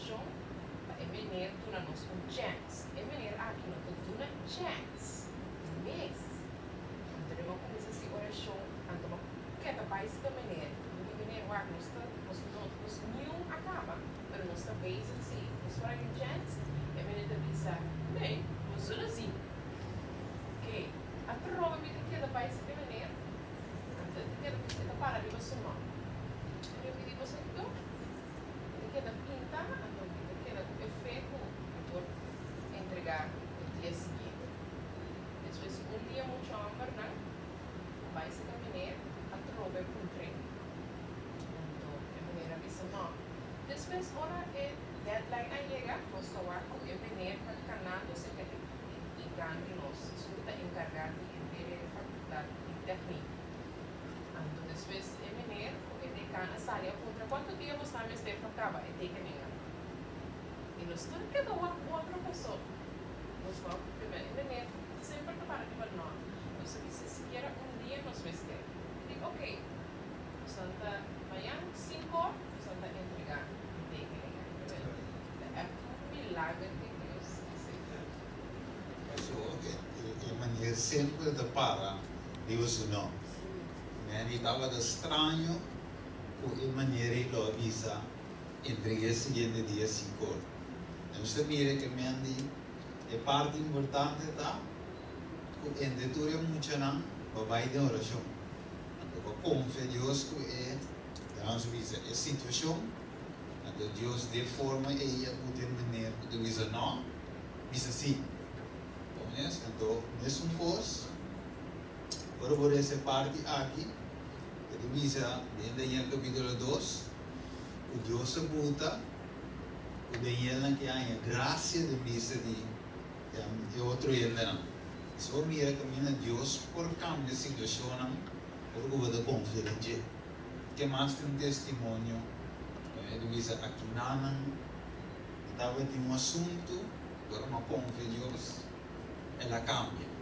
oração, é menino tu na nossa chance. É menino aqui não tu na chance. Mas, então eu começo essa oração, então que é país que menino, o menino vai nos nenhum acaba, mas nós também assim, nós fora em chance, é menino te avisa, bem, nós somos assim. Ok, a prova me que é país que menino, então quero que você para de você não. Eu me digo você então, que da pinta, então que da efeito por entregar o dia seguinte. Depois dia muito chamar não, vai se caminhar a trova é com trem. Então é maneira visa não. Depois hora é deadline aí chega, nós trabalhamos com é maneira para canal você que e ganho nós, escuta encarregado de faculdade de técnica. Então depois é maneira de cada área contra quanto dia você vai ter para acabar é ter que negar. E nós tudo que do outro professor, nós vamos primeiro é maneira sempre para de não. Nós se quer dia nós vamos ter. Digo ok, Santa manhã 5 horas, Santa entregar e ter que negar. É um milagre de Deus. É maneira sempre de para Deus não. Ele estava estranho com a maneira que ele avisa entregar o seguinte dia 5 horas. Então, você mira que é parte importante da ententura muito não vai de oração. Então, confia Deus que é a situação, então Deus de forma e a maneira que avisa não, visa sim. Então, nesse curso, por essa parte aqui, ele visa dentro do capítulo 2, o Deus se buta, o Daniel que há a graça de visa de outro ainda não. Só mira que Deus por cambio de situação, por o da confiança, que mais tem testemunho, ele visa aqui não, estava em um assunto, por uma confiança de Deus, ela cambia.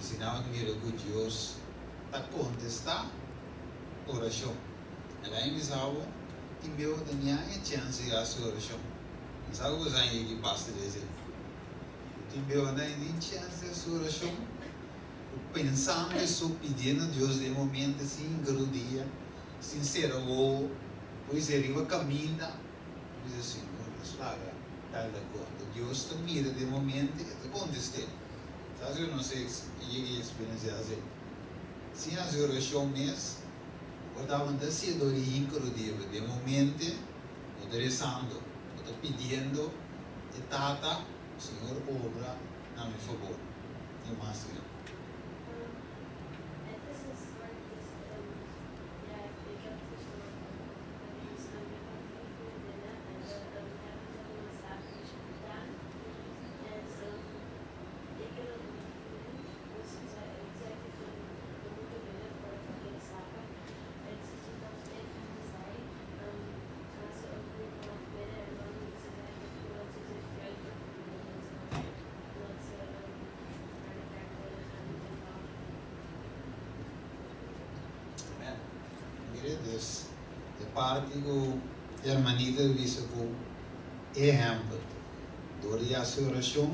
Sinal que Deus está contestando a oração. Ela é misal que meu Daniel é chance de a sua oração. Sabe o que você passa dizer? Que meu Daniel tem chance de a sua oração. Pensando isso, pedindo a Deus de momento assim, dia, sincero, ou pois ele vai caminhar, pois assim, não larga, está de acordo. Deus te mira de momento e te contesta. Sabe, eu não sei se cheguei a experienciar assim. Se as orações mesmo, eu estava assim, do dia, de momento, eu estou rezando, eu estou pedindo, e tata, o Senhor obra a meu favor. E mais que não. De parte do hermanita visa com exemplo, durante a sua oração,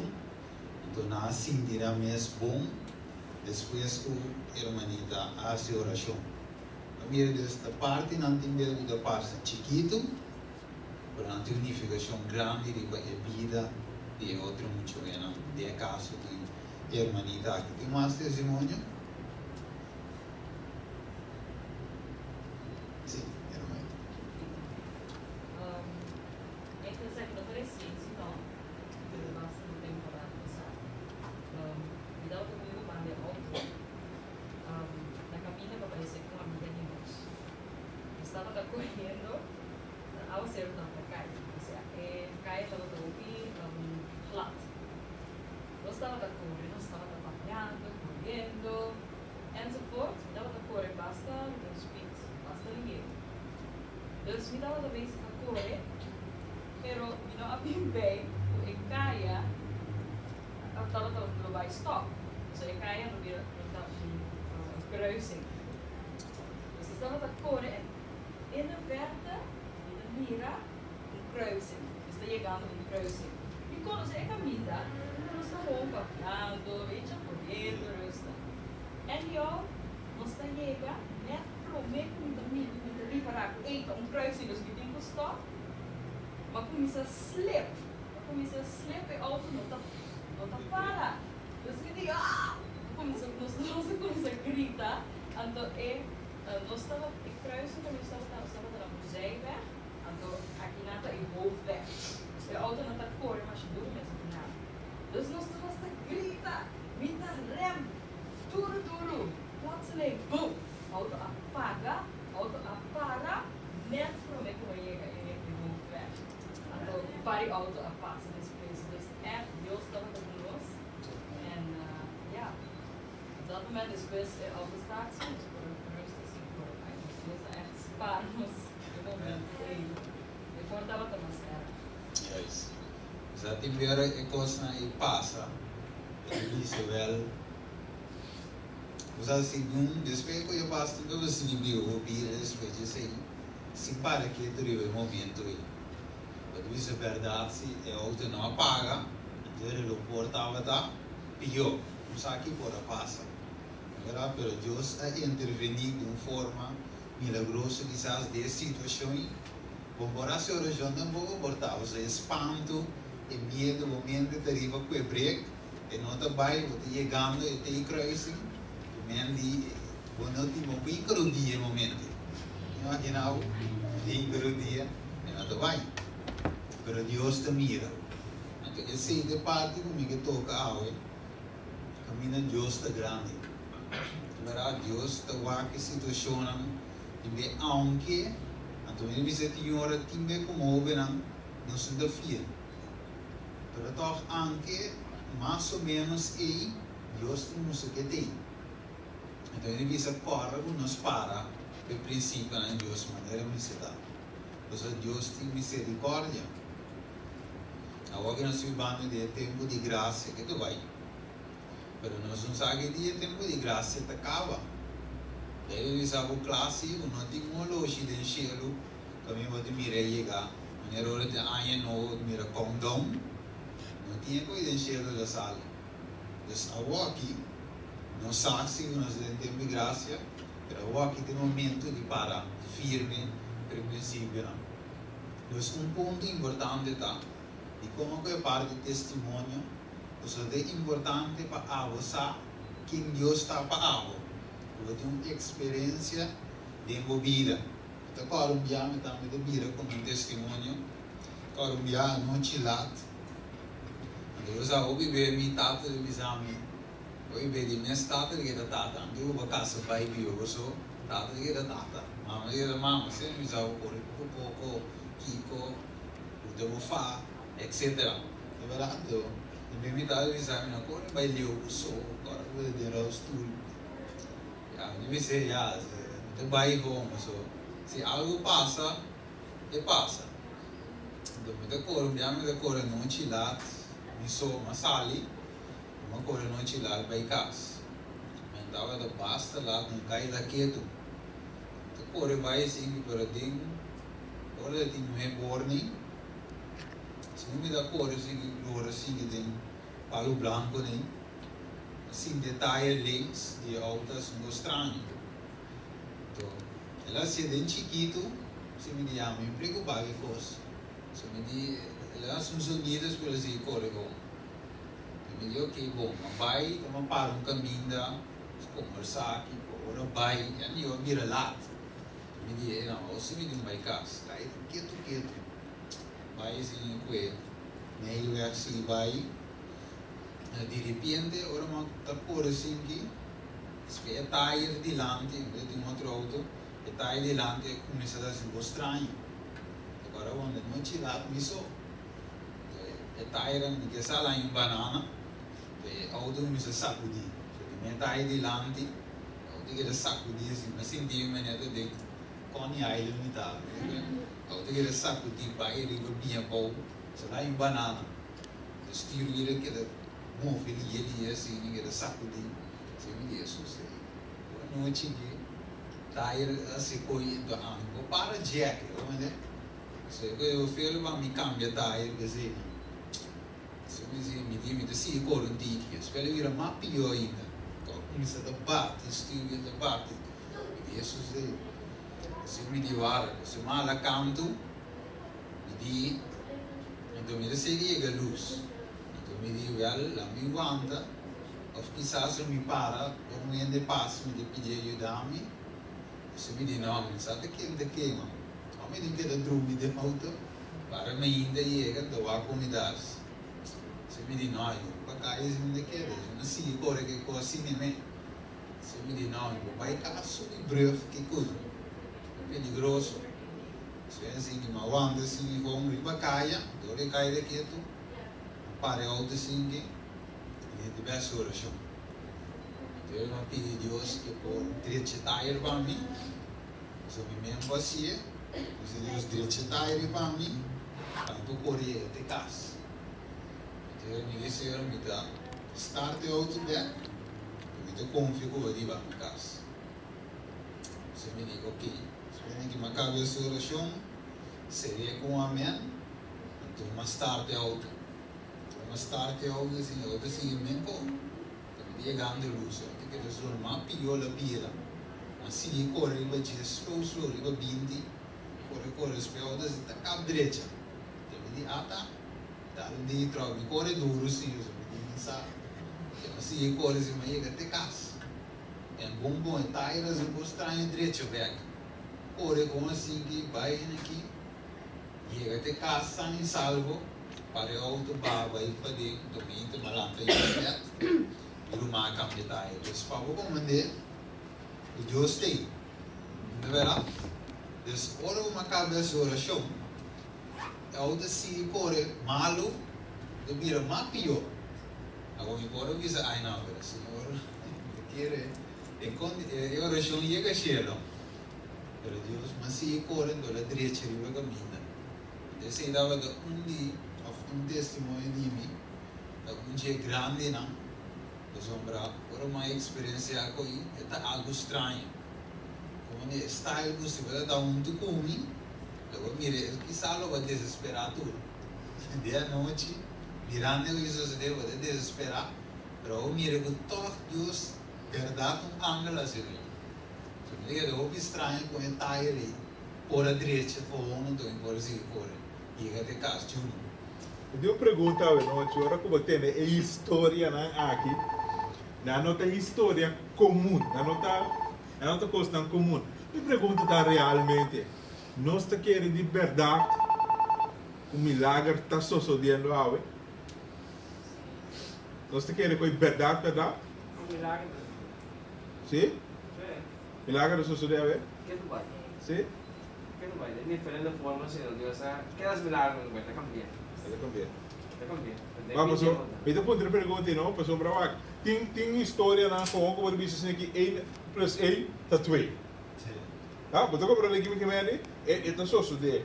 então não sentirá mais bom depois que o hermanita a sua oração. A minha desta parte não tem medo da parte chiquito, portanto unificação grande de a vida de outro muito bem, de caso hermanita aqui. Tem mais testemunho? Sim, hermanita. Este século crescente, então, pelo nosso temporada passada, me dá o domingo para ver outro. Na cabine para aparecer com uma amiga de nós. Estava correndo ao ser não para cair. Cair estava ouvir flat. Nós estava correndo, nós estava trabalhando, correndo, e so forth. Estava correndo basta, então speed, basta ninguém. Dus me dava vez a correr, pero me não havia bem, e caia, eu estava no by stop. So e caia no vira kruising. Dus ik stond op het koren en in de verte, in de mira, een kruising. Dus dan chegando in kruising. E quando você caminha, nós estamos caminhando, veja, correndo, rusta. E eu, nós chega, né, prometo me reparar, eita, kruising, dus we think stop. Maar começa a slip e a auto não tá para. Dus we think, nós começa a gritar, então nós estava em kruising, nós estava na museiweg, então aqui nada é hoofdweg. Dus a auto não está correndo, mas duro mesmo que nada. Dus nós estamos a gritar, mita rem, duro, plotseling, boom, auto apaga, net para mim como chega em hoofdweg. Então para a auto passa nesse preço, dus Deus estava com nós, ja. Op dat moment is best al de statie, dus voor de rustig zien voor eigenlijk. Dus dat is echt sparen ons in moment één. Ik vond dat wat een sterk. Yes. Dus dat die weer een kost naar je passa, dat is wel. Dus als je doen, dus wij kun je passa, dan is het niet meer dus weet je zeggen, se para que tu vive o momento aí. Mas isso é verdade, se a auto não apaga, então ele portava tá, pior. Não sabe que pode passar. Mas Deus a intervenir de uma forma milagrosa, quizás de situações. Como a oração não vou comportar, o espanto, o medo, o momento de arriba com o break, e não está bem, você chegando e tem cruising, o momento, quando eu tive um pico dia momento. Imaginava, pico dia, e não está bem. Mas Deus te mira. Então, eu sei de parte comigo que toca a água. Caminha Deus está grande. Verá, Deus está guardando situação, também aunque, então ele diz que a hora também como o verão não se desafia. Mas toch aunque mais ou menos aí Deus tem música que tem. Então ele diz que para nos para, o princípio na Deus maneira misericórdia. Então Deus tem misericórdia. Agora que nós vivamos de tempo de graça que tu vai. Pero nós não sabemos que o tempo de graça se acaba. Daí eu sabe o clássico, não tem uma loja de enxergo, que a minha mãe mira chegar, a hora de amanhã não mira condom, não tinha coisa de enxergo da sala. Então, agora aqui, não sabe se nós temos tempo de graça, mas agora aqui tem um momento de parar firme, princípio. Então, ponto importante tá, e como é parte do testemunho, isso é importante para você quem Deus está para algo. Você tem uma experiência de envolvida. Então, colombiano também de vida como um testemunho. Colombiano não chilat. Então, eu já ouvi ver minha tata de exame. Eu ouvi ver de minha tata de que tata. Eu vou casa vai vir eu sou tata de que tata. Mama de mama, sempre já o pouco, kiko, o de bufá, etc. É verdade. Eu me dá o exame na cor, vai ler o som, agora vou ler o estudo. Eu me sei, eu vai home, se algo passa, passa. Então, me cor, me cor não chilat, me sou uma sali, uma cor não chilat vai casa. Me dava da basta lá, não cai da quieto. A cor vai assim para dentro, agora tem um warning. Se não me dá cor, assim que tem palo branco, né? Assim, detalhe links de altas são estranhos. Então, ela se é chiquito, se me diz, me preocupa que fosse. Se me diz, elas são sonidas por assim, corre com. me dijo que bom, vai, estamos para um caminho da conversar aqui, ora vai, e eu vira lá. Me disse, não, você me diz vai casa, tá aí, quieto. Vai assim, com ele. Meio é assim, vai. De repente, ora uma tá por assim que se é tire delante, eu tenho outro auto, é tire delante, começa a dar assim, estranho. Agora, quando não tirar, começou. É tire, que sai lá em banana, o auto começa a sacudir. Se é tire delante, o auto que sacudir assim, mas senti uma maneira de Coney Island e tal. O auto que sacudir, vai, ele vai bem bom, sai lá em banana. O estilo ele que move ele assim, ele sacudir. Se me diz, boa noite, tire assim, correndo, vou para Jack, né? Se eu filho vai me cambiar tire, quer dizer, se me diz, se eu corro dique, espero ir a mais pior ainda. Começa a debate, estilo de debate. Me diz, se me diz, se mal a canto, me diz, então me diz, seria a luz. Então me diz, la mi wanda, of quizás eu me para, por um ende passo, me pedir ajudar-me. Se me diz, não, me sabe que mano. Me diz que eu dormi de auto, para me ainda chega, dou a comida. Se me diz, não, eu para cá, eu me quero, eu não sei correr que coisa assim, né? Se me diz, não, eu vou para cá, sou de breve, que coisa. É peligroso. Se é assim, uma wanda, assim, vou ir para cá, dou de cair aqui, para auto assim, que ele deve ser oração. Então, eu vou pedir a Deus que por direito de para mim, se eu me mesmo assim, se Deus direito de para mim, tanto correr até casa. Então, eu me disse, eu me dá, start auto back, eu me dá confio de ir para casa. Se eu me digo, ok, se eu me digo que uma cabeça oração, seria com amém, então, uma start auto. Mas tarde eu assim mesmo também chegando luz eu tenho que resolver pior a pira mas se corre vai te slow vai bindi corre espelho das da cab direita também tá ali troca corre duro sim eu sabe mas se corre se mais até casa é bom é tairas um estranho direito back corre como assim que vai aqui chega até casa sem salvo para o auto vai para dentro domingo malanta e rumah kami tayo terus pabo ko mande o Deus tem não é verdade des ora uma cabeça oração é auto se corre malo do vira mais pior agora me corre visa ai não agora senhor quer e oração chega cielo pero Deus mas se corre do la direita riba caminha desse dava dia um testemunho de mim, um dia grande, não? Sombra, por uma experiência aqui, é algo estranho. Como é style que se vai dar muito comigo, eu mirei, quizá eu vou desesperar tudo. De a noite, mirando isso, se deve desesperar, mas eu mirei que todo Deus, verdade, ângulo assim. Se eu vou estranho com o tire, por a direita, por um, então, por assim, por e até casa, tudo. Eu pergunto ao noite, agora como tem a história aqui, não tem história comum, não tem coisa comum. Eu pergunto realmente, nós queremos de verdade, o milagre está sucedendo agora? Nós queremos com verdade? Um milagre. Sim? Milagre sucedeu agora? Que tu vai? Sim? Que tu vai? De diferentes formas, Deus, que as milagres não vai te cambiar. Vamos, então pode perguntar não, para sombra tem história na com como diz assim que 1 plus 1 dá 2. Ah, mas agora para aqui me é então só de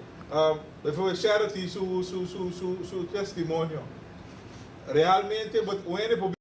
eu vou share su testemunho. Realmente, o